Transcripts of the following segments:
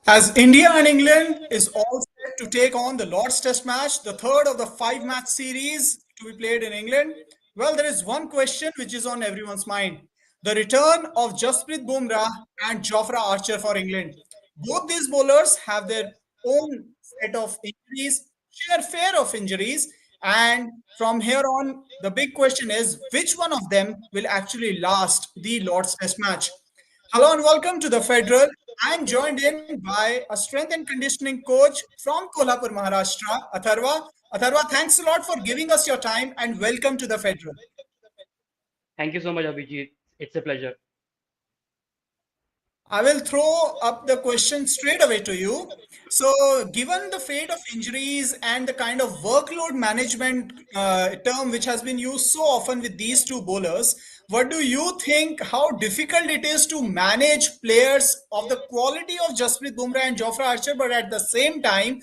As India and England is all set to take on the Lord's Test match, the third of the five-match series to be played in England, well, there is one question which is on everyone's mind. The return of Jasprit Bumrah and Jofra Archer for England. Both these bowlers have their own set of injuries, share fair of injuries, and from here on, the big question is which one of them will actually last the Lord's Test match? Hello and welcome to the Federal. I'm joined in by a strength and conditioning coach from Kolhapur, Maharashtra, Atharva. Atharva, thanks a lot for giving us your time and welcome to the Federal. Thank you so much, Abhijit. It's a pleasure. I will throw up the question straight away to you. So, given the fate of injuries and the kind of workload management term which has been used so often with these two bowlers, what do you think how difficult it is to manage players of the quality of Jasprit Bumrah and Jofra Archer, but at the same time,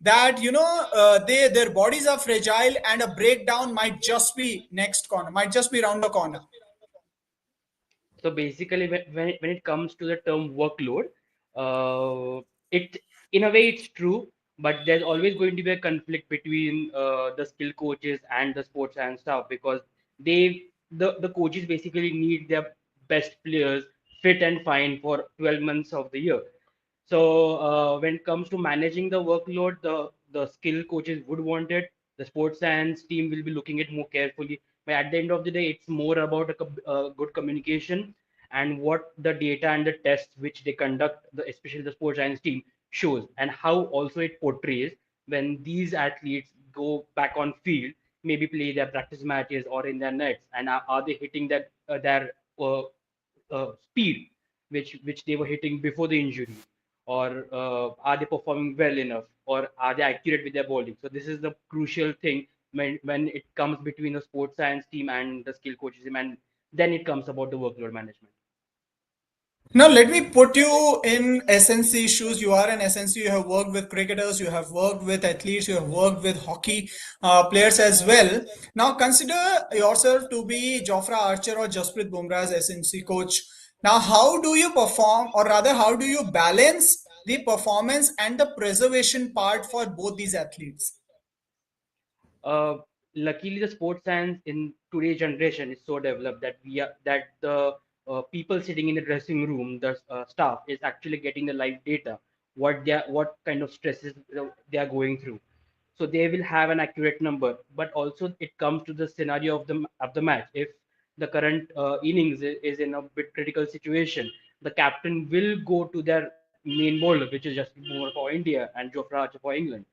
that their bodies are fragile and a breakdown might just be next corner, might just be round the corner. So basically, when it comes to the term workload, it in a way it's true, but there's always going to be a conflict between the skill coaches and the sports and staff because the coaches basically need their best players fit and fine for 12 months of the year. So when it comes to managing the workload, the skill coaches would want it. The sports science team will be looking at more carefully. But at the end of the day, it's more about a good communication and what the data and the tests which they conduct, especially the sports science team, shows, and how also it portrays when these athletes go back on field, maybe play their practice matches or in their nets, and are they hitting their speed which they were hitting before the injury, or are they performing well enough, or are they accurate with their bowling? So this is the crucial thing when it comes between the sports science team and the skill coaches team, and then it comes about the workload management. Now, let me put you in SNC shoes. You are an SNC. You have worked with cricketers, you have worked with athletes, you have worked with hockey players as well. Now, consider yourself to be Jofra Archer or Jasprit Bumrah's SNC coach. Now, how do you perform, or rather, how do you balance the performance and the preservation part for both these athletes? uh, Luckily the sports science in today's generation is so developed that we are that the people sitting in the dressing room, the staff, is actually getting the live data, what kind of stresses they are going through, so they will have an accurate number. But also it comes to the scenario of the match. If the current innings is in a bit critical situation, the captain will go to their main bowler, which is just more for India and Jofra Archer for England.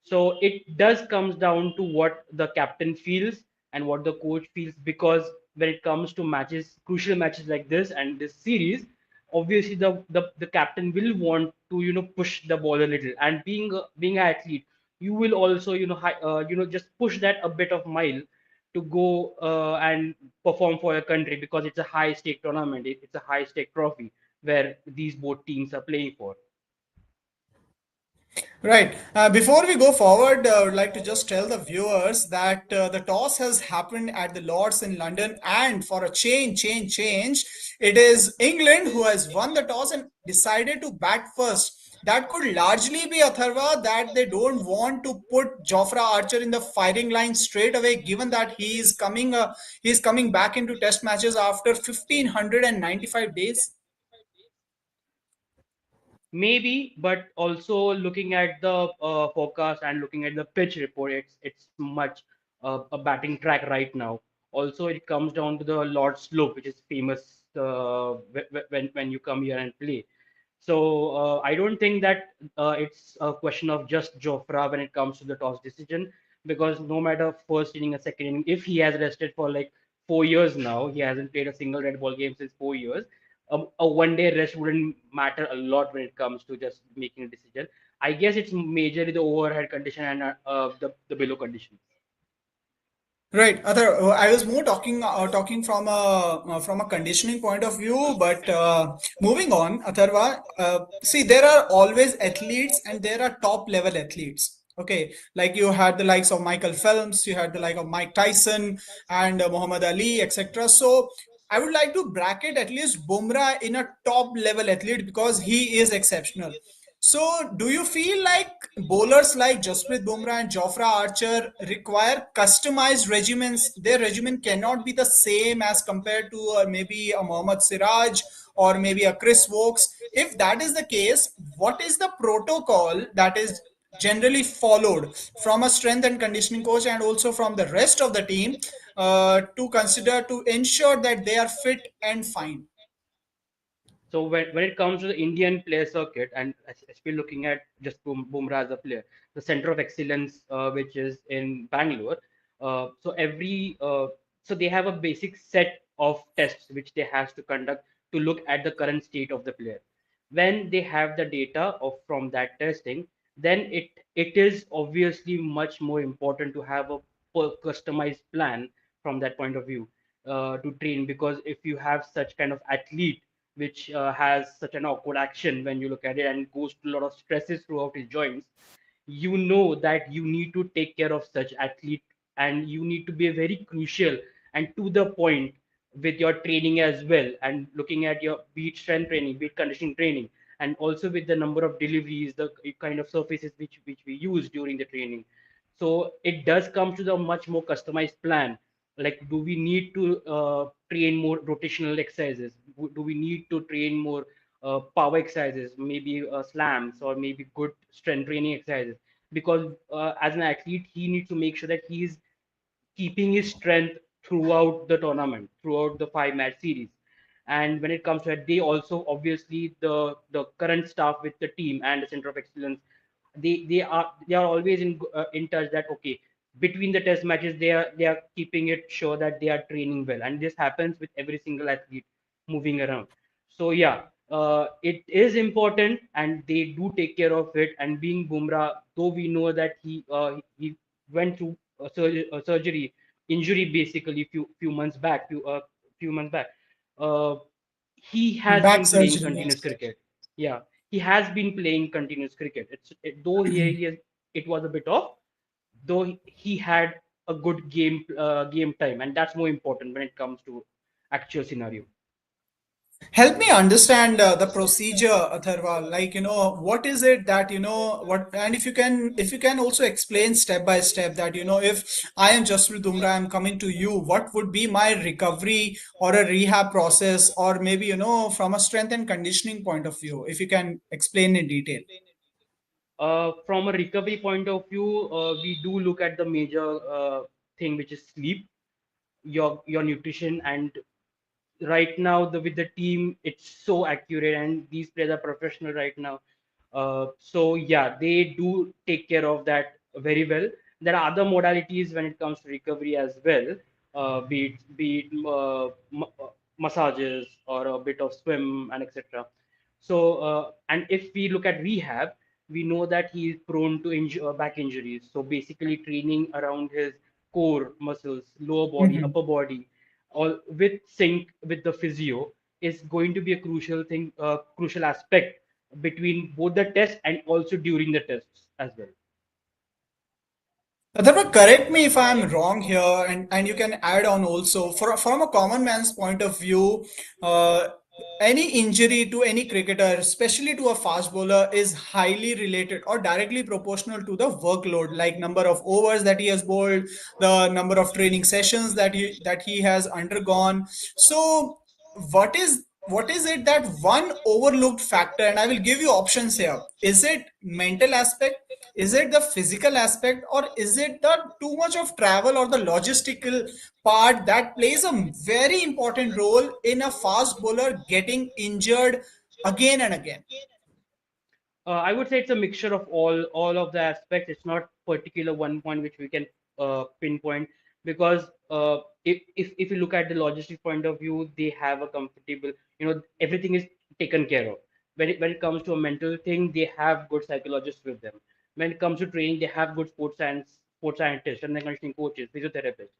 So it does comes down to what the captain feels and what the coach feels, because when it comes to matches, crucial matches like this and this series, obviously the captain will want to push the ball a little, and being an athlete, you will also just push that a bit of mile to go and perform for your country, because it's a high stake tournament. It's a high stake trophy where these both teams are playing for. Right. Before we go forward, I would like to just tell the viewers that the toss has happened at the Lords in London, and for a change, it is England who has won the toss and decided to bat first. That could largely be Atharva that they don't want to put Jofra Archer in the firing line straight away, given that he is coming back into Test matches after 1595 days. Maybe, but also looking at the forecast and looking at the pitch report, it's much a batting track right now. Also, it comes down to the Lord Slope, which is famous when you come here and play. So I don't think that it's a question of just Jofra when it comes to the toss decision, because no matter first inning or second inning, if he has rested for like 4 years now, he hasn't played a single red ball game since 4 years. A one day rest wouldn't matter a lot when it comes to just making a decision. I guess it's majorly the overhead condition and the below condition. Right. I was more talking from a conditioning point of view, but moving on, Atharva. See, there are always athletes, and there are top level athletes. Okay, like you had the likes of Michael Phelps, you had the like of Mike Tyson and Muhammad Ali, etc. So I would like to bracket at least Bumrah in a top level athlete because he is exceptional. So, do you feel like bowlers like Jasprit Bumrah and Jofra Archer require customized regimens? Their regimen cannot be the same as compared to maybe a Mohammad Siraj or maybe a Chris Wokes. If that is the case, what is the protocol that is generally followed from a strength and conditioning coach and also from the rest of the team to consider to ensure that they are fit and fine? So when it comes to the Indian player circuit, and as we're looking at just Bumrah as a player, the center of excellence, which is in Bangalore, so they have a basic set of tests which they have to conduct to look at the current state of the player. When they have the data of from that testing, then it is obviously much more important to have a customized plan from that point of view to train, because if you have such kind of athlete which has such an awkward action when you look at it and goes to a lot of stresses throughout his joints, you know that you need to take care of such athlete, and you need to be very crucial and to the point with your training as well, and looking at your beat strength training, beat conditioning training, and also with the number of deliveries, the kind of surfaces which we use during the training. So it does come to the much more customized plan. Like, do we need to train more rotational exercises? Do we need to train more power exercises, maybe slams, or maybe good strength training exercises? Because as an athlete, he needs to make sure that he's keeping his strength throughout the tournament, throughout the 5 match series. And when it comes to it, they also obviously the current staff with the team and the center of excellence, they are always in touch that okay, between the test matches they are keeping it sure that they are training well, and this happens with every single athlete moving around. So yeah, it is important and they do take care of it. And being Bumrah, though we know that he went through a surgery injury basically few months back, few months back, uh, he has Back been playing surgery, yes. continuous cricket. Yeah, he has been playing continuous cricket. Though it was a bit off, though he had a good game time, and that's more important when it comes to actual scenario. Help me understand the procedure, Atharva. Like, what is it that, what, and if you can also explain step by step that, if I am Jasprit Bumrah, I'm coming to you, what would be my recovery or a rehab process, or maybe, from a strength and conditioning point of view, if you can explain in detail. From a recovery point of view, we do look at the major thing, which is sleep, your nutrition. And right now with the team, it's so accurate, and these players are professional right now. So yeah, they do take care of that very well. There are other modalities when it comes to recovery as well, be it massages or a bit of swim and etc. So and if we look at rehab, we know that he is prone to back injuries. So basically training around his core muscles, lower body, Mhm. upper body, all with sync with the physio, is going to be a crucial thing, crucial aspect between both the test and also during the tests as well. Adharva, correct me if I'm wrong here, and you can add on also. From a common man's point of view, uh, any injury to any cricketer, especially to a fast bowler, is highly related or directly proportional to the workload, like number of overs that he has bowled, the number of training sessions that he has undergone. So, what is it that one overlooked factor? And I will give you options here. Is it mental aspect? Is it the physical aspect, or is it the too much of travel or the logistical part that plays a very important role in a fast bowler getting injured again and again? I would say it's a mixture of all of the aspects. It's not particular one point which we can pinpoint, because if you look at the logistic point of view, they have a comfortable, everything is taken care of. When it comes to a mental thing, they have good psychologists with them. When it comes to training, they have good sports scientists and conditioning coaches, physiotherapists.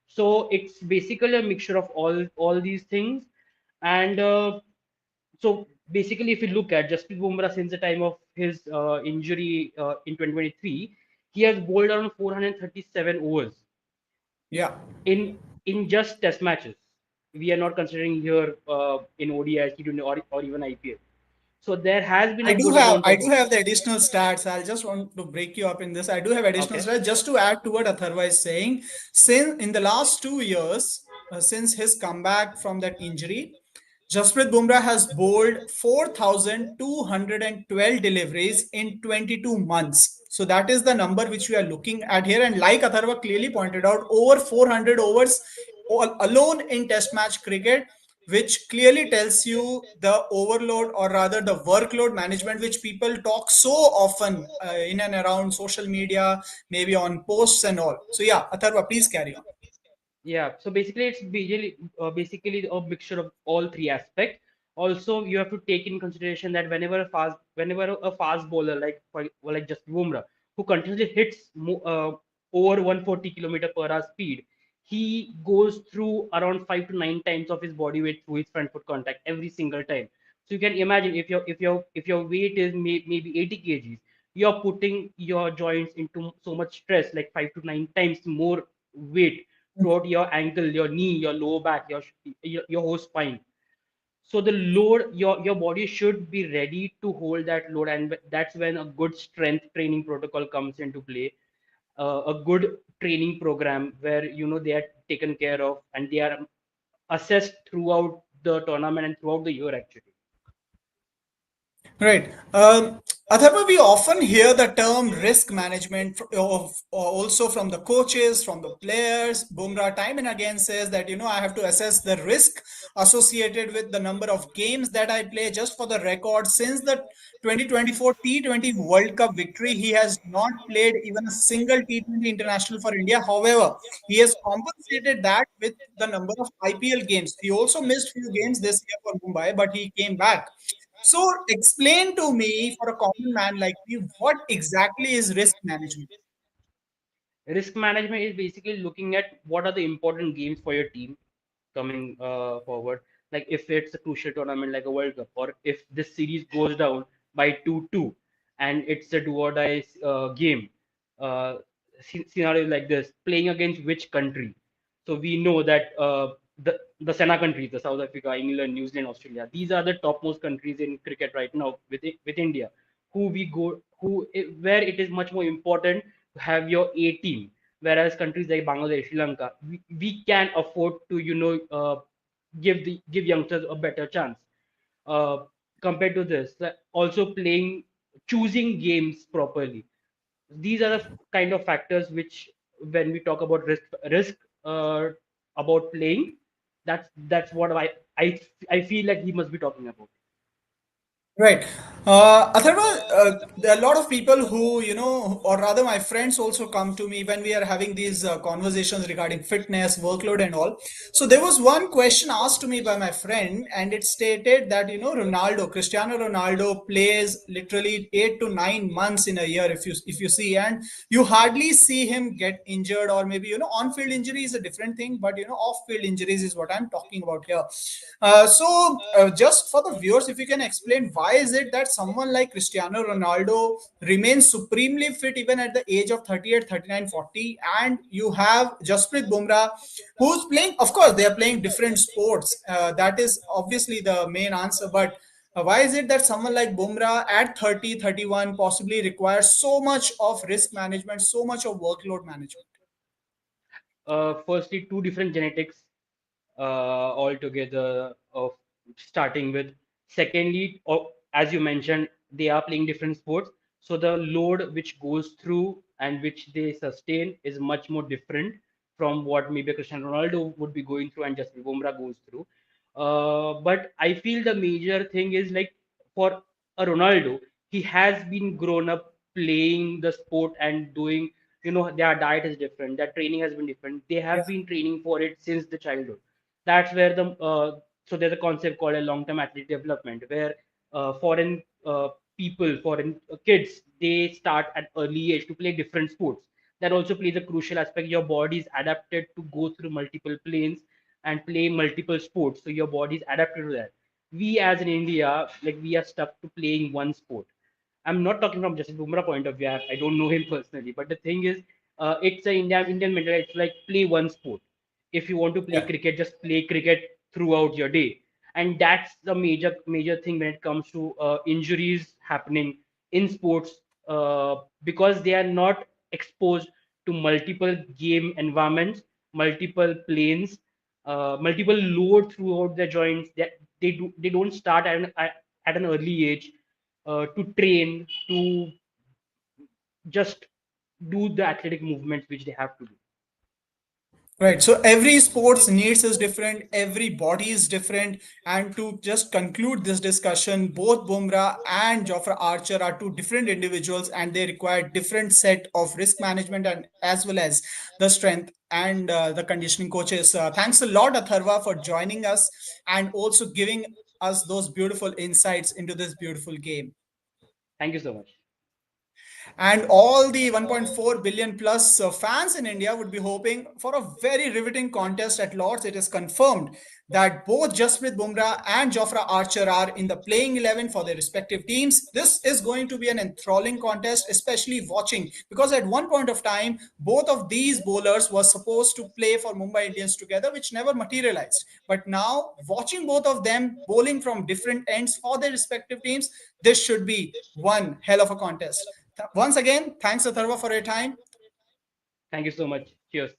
So it's basically a mixture of all these things. And so basically, if you look at Jasprit Bumrah since the time of his injury in 2023, he has bowled around 437 overs Yeah. in just test matches. We are not considering here in ODI, T20, or even IPL. So there has been a good amount I of do have the additional stats. I'll just want to break you up in this. I do have additional okay. stats just to add to what Atharva is saying. Since in the last 2 years, since his comeback from that injury, Jasprit Bumrah has bowled 4,212 deliveries in 22 months. So that is the number which we are looking at here. And like Atharva clearly pointed out, over 400 overs alone in Test match cricket, which clearly tells you the overload, or rather the workload management, which people talk so often in and around social media, maybe on posts and all. So yeah, Atharva, please carry on. Yeah, so basically it's basically a mixture of all three aspects. Also, you have to take in consideration that whenever a fast bowler like just Bumrah, who continuously hits over 140 km per hour speed, he goes through around 5 to 9 times of his body weight through his front foot contact every single time. So you can imagine if your weight is maybe 80 kgs, you're putting your joints into so much stress, like 5 to 9 times more weight throughout your ankle, your knee, your lower back, your whole spine. So the load, your body should be ready to hold that load, and that's when a good strength training protocol comes into play. A good training program where they are taken care of and they are assessed throughout the tournament and throughout the year actually. Right. Atharva, we often hear the term risk management also from the coaches, from the players. Bumrah time and again says that, I have to assess the risk associated with the number of games that I play. Just for the record, since the 2024 T20 World Cup victory, he has not played even a single T20 international for India. However, he has compensated that with the number of IPL games. He also missed few games this year for Mumbai, but he came back. So, explain to me, for a common man like me, what exactly is risk management? Risk management is basically looking at what are the important games for your team coming forward. Like if it's a crucial tournament like a World Cup, or if this series goes down by 2-2 and it's a do or die game, uh, scenario like this, playing against which country. So we know that the Sena countries, the South Africa, England, New Zealand, Australia, these are the topmost countries in cricket right now with India, who we go who where it is much more important to have your A team. Whereas countries like Bangladesh, Sri Lanka, we can afford to give youngsters a better chance. Uh, Compared to this, also playing, choosing games properly. These are the kind of factors which, when we talk about risk uh, about playing, that's what I feel like he must be talking about. Right. Atharva, there are a lot of people who, or rather my friends also come to me when we are having these conversations regarding fitness, workload, and all. So there was one question asked to me by my friend, and it stated that, Cristiano Ronaldo plays literally 8 to 9 months in a year, if you see, and you hardly see him get injured, or maybe, on-field injury is a different thing, but, off-field injuries is what I'm talking about here. Just for the viewers, if you can explain why is it that someone like Cristiano Ronaldo remains supremely fit even at the age of 38, 39, 40, and you have Jasprit Bumrah, who's playing, of course, they are playing different sports. That is obviously the main answer, but why is it that someone like Bumrah at 30, 31 possibly requires so much of risk management, so much of workload management? Firstly, two different genetics altogether of starting with. Secondly, as you mentioned, they are playing different sports, so the load which goes through and which they sustain is much more different from what maybe Cristiano Ronaldo would be going through and just Bumrah goes through. But I feel the major thing is like for a Ronaldo, he has been grown up playing the sport and doing, their diet is different, their training has been different. They Yeah. have been training for it since the childhood. That's where so there's a concept called a long-term athlete development, where foreign foreign kids, they start at early age to play different sports. That also plays a crucial aspect. Your body is adapted to go through multiple planes and play multiple sports, so your body is adapted to that. We as in India, like we are stuck to playing one sport. I'm not talking from Jasprit Bumrah point of view. I don't know him personally, but the thing is, it's a Indian mentality. It's like play one sport. If you want to play Yeah. cricket, just play cricket throughout your day. And that's the major thing when it comes to injuries happening in sports, because they are not exposed to multiple game environments, multiple planes, multiple load throughout their joints. They don't start at an early age to train to just do the athletic movements which they have to do. Right. So every sports needs is different, every body is different. And to just conclude this discussion, both Bumrah and Jofra Archer are two different individuals and they require different set of risk management and as well as the strength and the conditioning coaches. Thanks a lot, Atharva, for joining us and also giving us those beautiful insights into this beautiful game. Thank you so much. And all the 1.4 billion plus fans in India would be hoping for a very riveting contest at Lords. It is confirmed that both Jasprit Bumrah and Jofra Archer are in the playing 11 for their respective teams. This is going to be an enthralling contest, especially watching, because at one point of time, both of these bowlers were supposed to play for Mumbai Indians together, which never materialized. But now, watching both of them bowling from different ends for their respective teams, this should be one hell of a contest. Once again, thanks, Atharva, for your time. Thank you so much. Cheers.